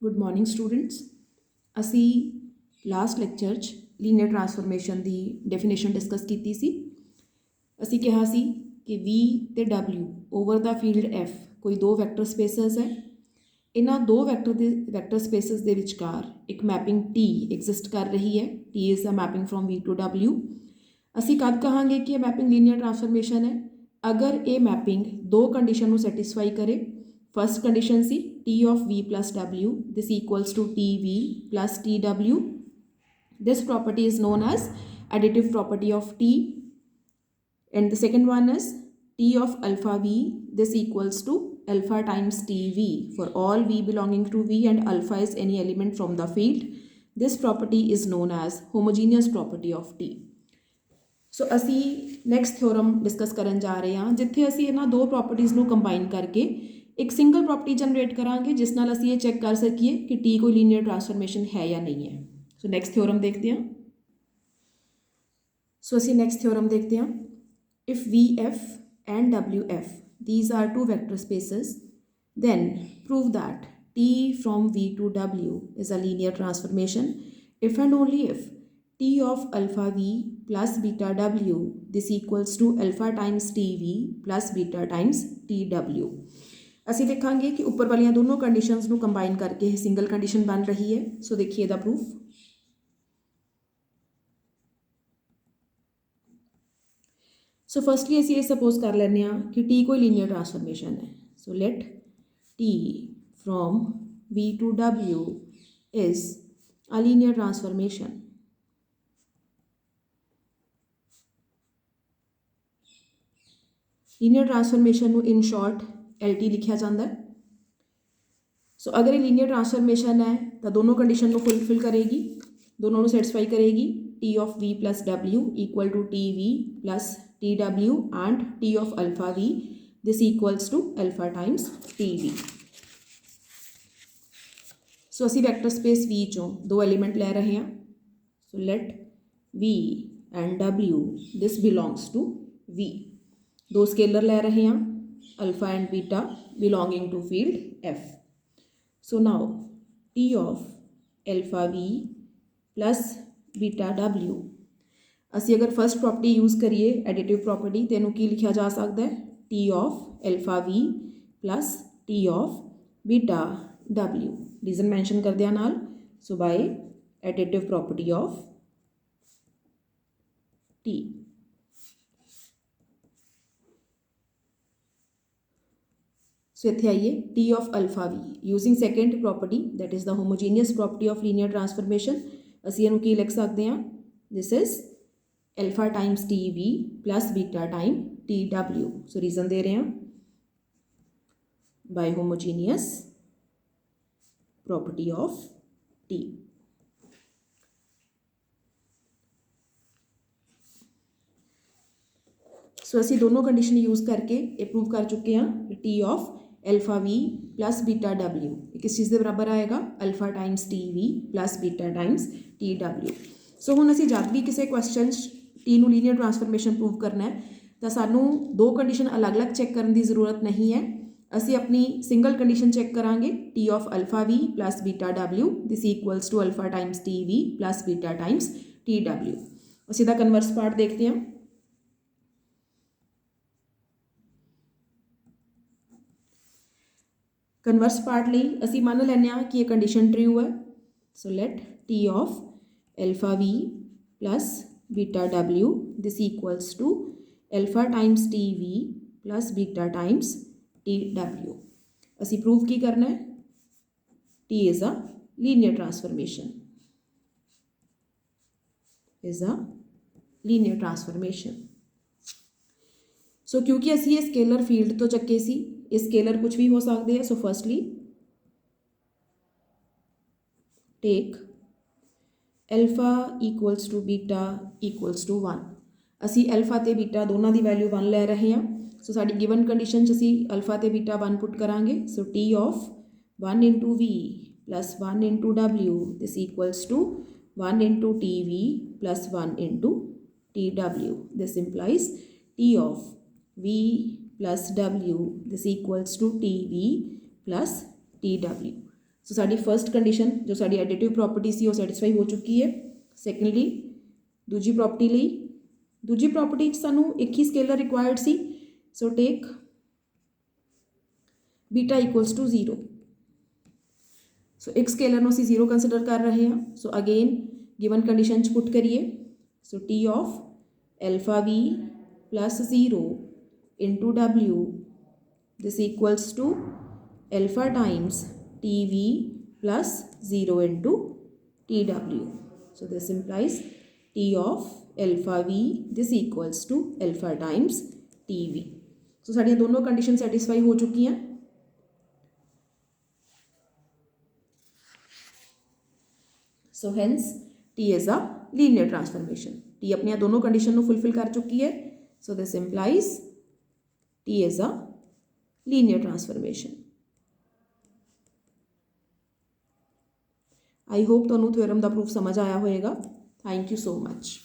Good morning students. असी last lecture linear transformation की definition discuss की सी। असी कहा सी कि वी ते W over the field F कोई दो वैक्टर स्पेसिस है। इन्होंने दो वैक्टर स्पेसिस के विचकार एक मैपिंग टी एग्जिस्ट कर रही है। T is a mapping from V to W. असी कद कहांगे कि यह मैपिंग लीनियर ट्रांसफॉर्मेशन है अगर ये मैपिंग दो कंडीशन को सैटिस्फाई करे। First condition see T of V plus W this equals to T V plus T W. This property is known as additive property of T. And the second one is T of alpha V this equals to alpha times TV for all V belonging to V and alpha is any element from the field. This property is known as homogeneous property of T. So असी next theorem discuss करन जा रहे हैं जिथे असी इन्होंने दो properties को combine करके एक सिंगल प्रॉपर्टी जनरेट करांगे जिस नाल असी ये चैक कर सकीए कि टी कोई लीनियर ट्रांसफॉर्मेशन है या नहीं है। सो नैक्सट थ्योरम देखते हैं। सो असी नैक्सट थ्योरम देखते हैं। If V F and W F these are two vector spaces then prove that T from V to W is a linear transformation if and only if T of alpha V plus beta W this equals to alpha times TV plus beta times TW। असी देखांगे कि ऊपर वाली दोनों conditions को combine करके single condition बन रही है। सो देखिए दा प्रूफ। सो फर्स्टली असी ये सपोज कर लेने कि टी कोई लीनियर ट्रांसफॉर्मेशन है। So let T from V to W is a linear transformation. Linear transformation को इन शॉर्ट LT लिखा जाता है। सो अगर ये लीनियर ट्रांसफॉर्मेशन है तो दोनों कंडीशन को फुलफिल करेगी, दोनों को सैटिस्फाई करेगी। T of V plus W equal to TV plus TW and T of alpha V this equals to alpha times TV। सो असी वैक्टर स्पेस V चों दो एलिमेंट ले रहे हैं। So let V and W this belongs to V। दो scalar ले रहे हैं alpha and beta belonging to field F। So now T of alpha V plus beta W असी अगर फर्स्ट प्रॉपर्टी यूज़ करिए एडिटिव प्रॉपर्टी तो इनू की लिखा जा सकता है T of alpha V plus T of beta W। Reason mention कर दिया नाल। So by additive property of T। सो इत्थे आइए T of alpha V using second property that is the homogeneous property of linear transformation. असी इनू की लिख सकते हैं this is alpha times TV plus beta time TW। So reason दे रहे हैं by homogeneous property of T। So असी दोनों कंडीशन यूज़ करके ये प्रूव कर चुके हैं T of alpha V plus beta W किस चीज़ के बराबर आएगा alpha times TV plus beta times TW। सो हुण असी जब भी किसी क्वेश्चन T नू लीनियर ट्रांसफॉर्मेशन प्रूव करना है तो सानू दो कंडीशन अलग अलग चैक करने की जरूरत नहीं है। असी अपनी सिंगल कंडीशन चैक करांगे T of alpha V plus beta W this equals to alpha times TV plus beta times TW। असी दा कन्वर्स पार्ट देखते हैं। कन्वर्स पार्ट लई असी मान लैने कि यह कंडीशन ट्रू है। So let T of alpha V plus beta W this equals to alpha times TV plus beta times TW। असी प्रूव की करना है T is a linear transformation is a linear transformation. So क्योंकि असी ये scalar field तो चक्के सी scalar कुछ भी हो सकते हैं। So firstly take alpha equals to beta equals to 1। असी एल्फा ते बीटा दोनों की वैल्यू 1 ले रहे हैं। सो साडी गिवन कंडीशन असी अल्फा ते बीटा 1 पुट करांगे। So T of 1 into V plus 1 into W this equals to 1 into TV plus 1 into TW। This implies T of V plus W this equals to TV plus TW। सो साडी first condition जो साडी additive property सी वो satisfy हो चुकी है। Secondly दूजी property सानू एक ही स्केलर रिक्वायर्ड सी। So take beta equals to 0। So एक स्केलर नूं असीं 0 कंसिडर कर रहे हैं। सो अगेन गिवन कंडीशन च पुट करिए। So T of alpha V plus 0 into W this equals to alpha times T V plus 0 into T W. So this implies T of alpha V this equals to alpha times T V. So साड़ियाँ दोनों condition satisfy हो चुकी हैं। So hence T is a linear transformation. T अपनी दोनों condition को fulfil कर चुकी है। सो this implies T is a linear transformation. I hope तुहानू थ्योरम का प्रूफ समझ आया होएगा। Thank you so much.